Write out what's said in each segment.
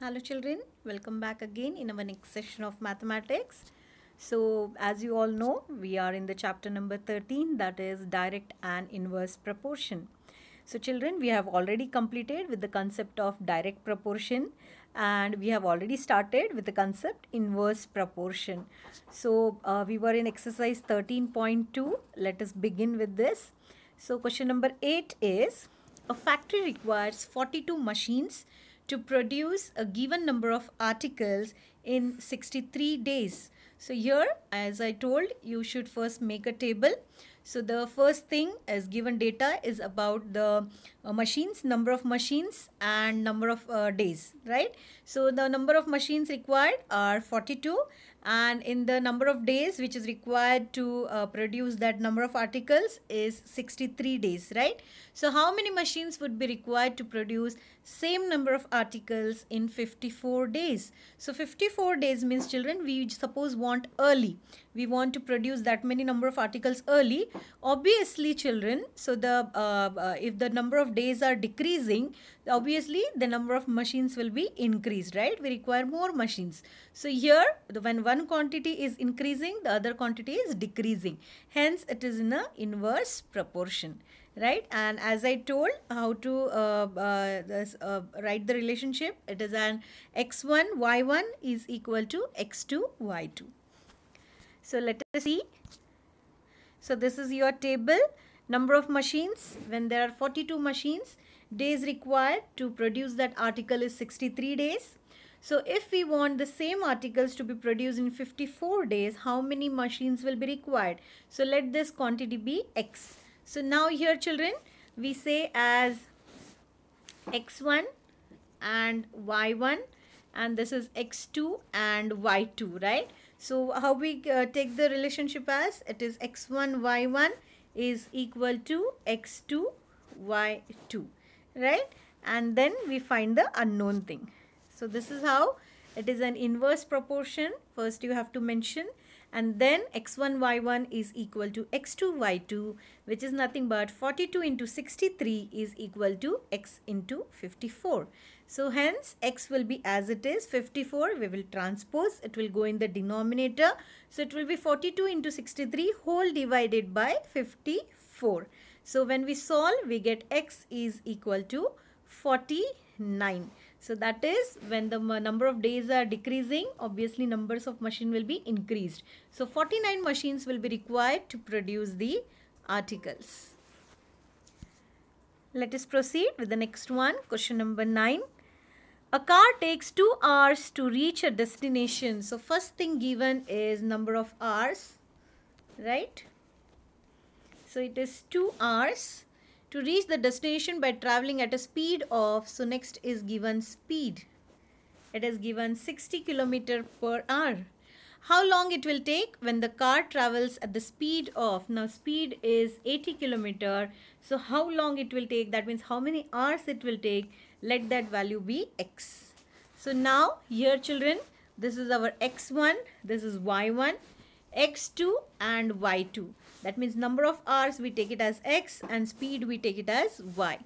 Hello children, welcome back again in our next session of mathematics. So as you all know, we are in the chapter number 13, that is direct and inverse proportion. So children, we have already completed with the concept of direct proportion and we have already started with the concept inverse proportion. So we were in exercise 13.2. Let us begin with this. So question number 8 is, a factory requires 42 machines to produce a given number of articles in 63 days. So here, as I told, you should first make a table. So the first thing as given data is about the machines, number of machines and number of days, right? So the number of machines required are 42 and in the number of days which is required to produce that number of articles is 63 days, right? So how many machines would be required to produce same number of articles in 54 days? So 54 days means children, we suppose want early. We want to produce that many number of articles early. Obviously children, so the if the number of days are decreasing, obviously the number of machines will be increased, right? We require more machines. So here when one quantity is increasing, the other quantity is decreasing. Hence it is in a inverse proportion, right? And as I told how to write the relationship, it is an x1 y1 is equal to x2 y2. So let us see. So this is your table. Number of machines, when there are 42 machines, days required to produce that article is 63 days. So if we want the same articles to be produced in 54 days, how many machines will be required? So let this quantity be x. So now here children, we say as x1 and y1 and this is x2 and y2, right? So how we take the relationship as, it is x1 y1 is equal to x2 y2, right? And then we find the unknown thing. So this is how it is an inverse proportion. First you have to mention, and then x1 y1 is equal to x2 y2, which is nothing but 42 into 63 is equal to x into 54. So hence x will be as it is, 54 we will transpose, it will go in the denominator. So it will be 42 into 63 whole divided by 54. So when we solve, we get x is equal to 49. So that is when the number of days are decreasing, obviously numbers of machine will be increased. So 49 machines will be required to produce the articles. Let us proceed with the next one. Question number 9. A car takes 2 hours to reach a destination. So first thing given is number of hours, right? So it is 2 hours to reach the destination by traveling at a speed of, so next is given speed. It is given 60 km per hour. How long it will take when the car travels at the speed of, now speed is 80 km. So how long it will take, that means how many hours it will take, let that value be x. So now here children, this is our x1, this is y1, x2 and y2. That means number of hours we take it as x and speed we take it as y.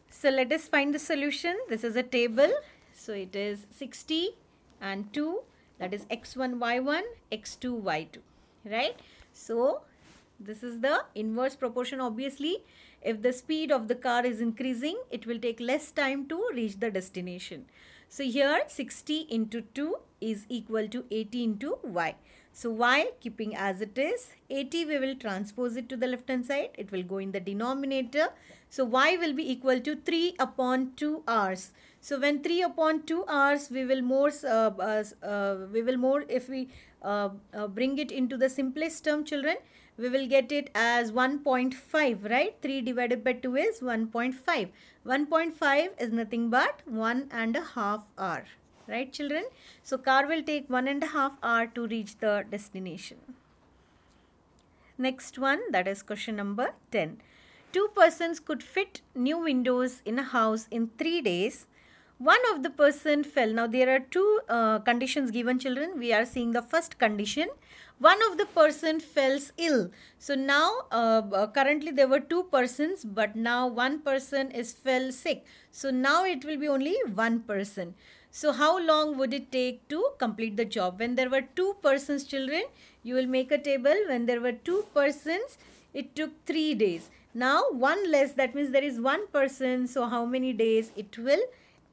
So let us find the solution. This is a table. So it is 60 and 2, that is x1 y1, x2 y2, right? So this is the inverse proportion. Obviously if the speed of the car is increasing, it will take less time to reach the destination. So here 60 into 2 is equal to 80 into y. So y keeping as it is, 80 we will transpose it to the left hand side, it will go in the denominator. So y will be equal to 3 upon 2 hours. So when 3 upon 2 hours, we will more if we bring it into the simplest term children, we will get it as 1.5, right? 3 divided by 2 is 1.5. 1.5 is nothing but 1.5 hour, right children? So car will take 1.5 hour to reach the destination. Next one, that is question number 10. 2 persons could fit new windows in a house in 3 days. One of the person fell. Now there are two conditions given, children. We are seeing the first condition. One of the person falls ill. So now currently there were two persons, but now one person is fell sick. So now it will be only one person. So how long would it take to complete the job? When there were two persons, children, you will make a table. When there were two persons, it took 3 days. Now one less, that means there is one person. So how many days it will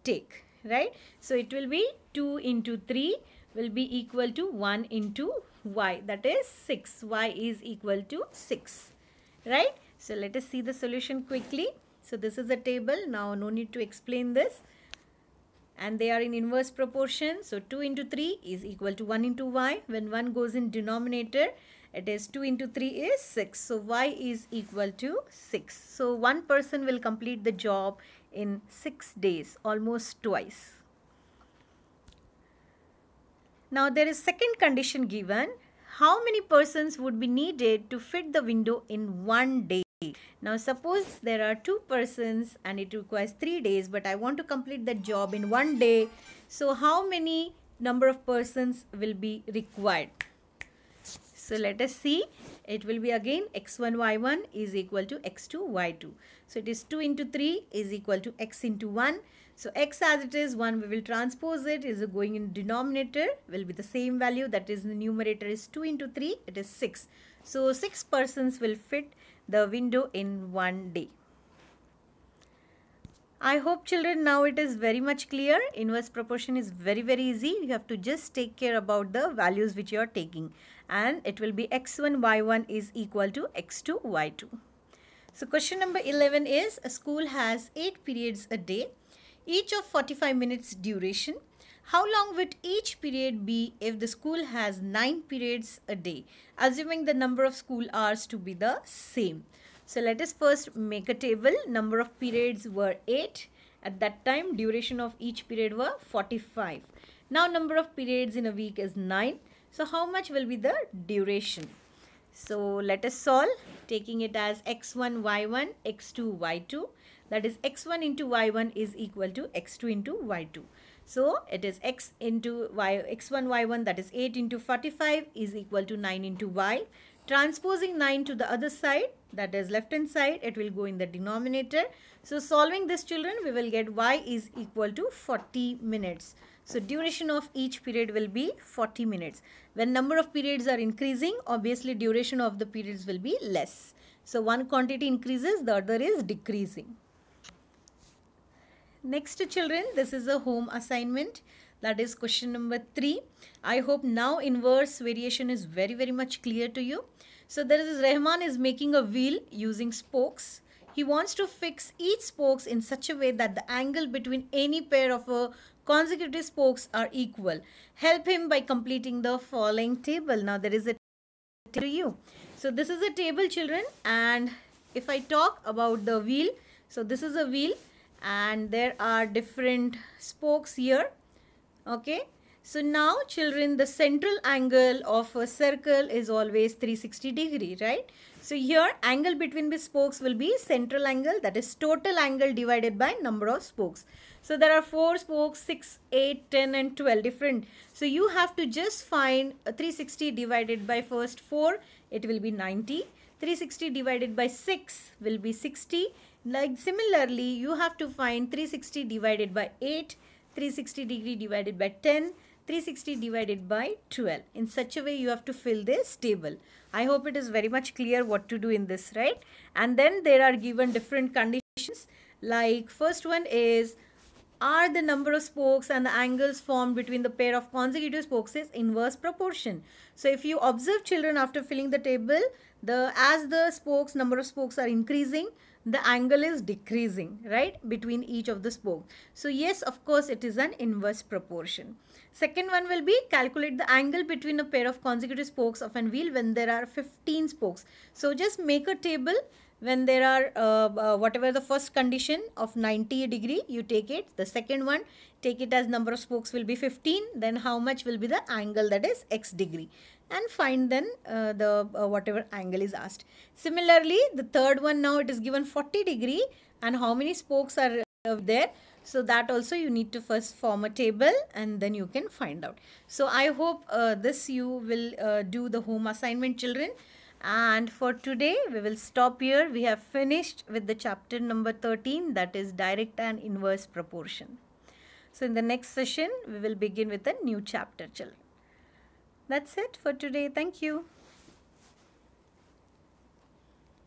take, right? So it will be 2 into 3 will be equal to 1 into y, that is 6. Y is equal to 6, right? So let us see the solution quickly. So this is a table. Now no need to explain this. And they are in inverse proportion. So 2 into 3 is equal to 1 into y. When 1 goes in denominator, it is 2 into 3 is 6. So y is equal to 6. So one person will complete the job in 6 days, almost twice. Now there is second condition given. How many persons would be needed to fit the window in 1 day? Now suppose there are two persons and it requires 3 days, but I want to complete the job in 1 day. So how many number of persons will be required? So let us see. It will be again x1 y1 is equal to x2 y2. So it is 2 into 3 is equal to x into 1. So x as it is 1, we will transpose it, is going in denominator, will be the same value, that is the numerator is 2 into 3, it is 6. So 6 persons will fit the window in 1 day. I hope, children, now it is very much clear. Inverse proportion is very easy. You have to just take care about the values which you are taking. And it will be x1 y1 is equal to x2 y2. So question number 11 is, a school has 8 periods a day, each of 45 minutes duration. How long would each period be if the school has 9 periods a day, assuming the number of school hours to be the same? So let us first make a table. Number of periods were 8. At that time, duration of each period were 45. Now number of periods in a week is 9. So how much will be the duration? So let us solve, taking it as x1 y1 x2 y2. That is x1 into y1 is equal to x2 into y2. So it is x into y, x1 y1, that is 8 into 45 is equal to 9 into y. Transposing 9 to the other side, that is left hand side, it will go in the denominator. So solving this, children, we will get y is equal to 40 minutes. So duration of each period will be 40 minutes. When number of periods are increasing, obviously duration of the periods will be less. So one quantity increases, the other is decreasing. Next, children, this is a home assignment. That is question number 3. I hope now inverse variation is very much clear to you. So there is Rahman is making a wheel using spokes. He wants to fix each spokes in such a way that the angle between any pair of consecutive spokes are equal. Help him by completing the following table. Now there is a table to you. So this is a table, children, and if I talk about the wheel, so this is a wheel and there are different spokes here. Okay, so now, children, the central angle of a circle is always 360 degree, right? So here angle between the spokes will be central angle, that is total angle divided by number of spokes. So there are 4 spokes, 6, 8, 10 and 12 different. So you have to just find 360 divided by first 4, it will be 90. 360 divided by 6 will be 60. Like similarly, you have to find 360 divided by 8, 360 degree divided by 10, 360 divided by 12. In such a way you have to fill this table. I hope it is very much clear what to do in this, right? And then there are given different conditions, like first one is, are the number of spokes and the angles formed between the pair of consecutive spokes is inverse proportion. So if you observe, children, after filling the table, as the spokes, number of spokes are increasing, the angle is decreasing, right, between each of the spokes. So yes, of course, it is an inverse proportion. Second one will be, calculate the angle between a pair of consecutive spokes of an wheel when there are 15 spokes. So just make a table. When there are whatever the first condition of 90 degree, you take it. The second one, take it as number of spokes will be 15. Then how much will be the angle, that is x degree. And find then whatever angle is asked. Similarly, the third one, now it is given 40 degree and how many spokes are there? So that also you need to first form a table and then you can find out. So I hope this you will do the home assignment, children. And for today we will stop here. We have finished with the chapter number 13, that is direct and inverse proportion. So in the next session we will begin with a new chapter, children. That's it for today. Thank you.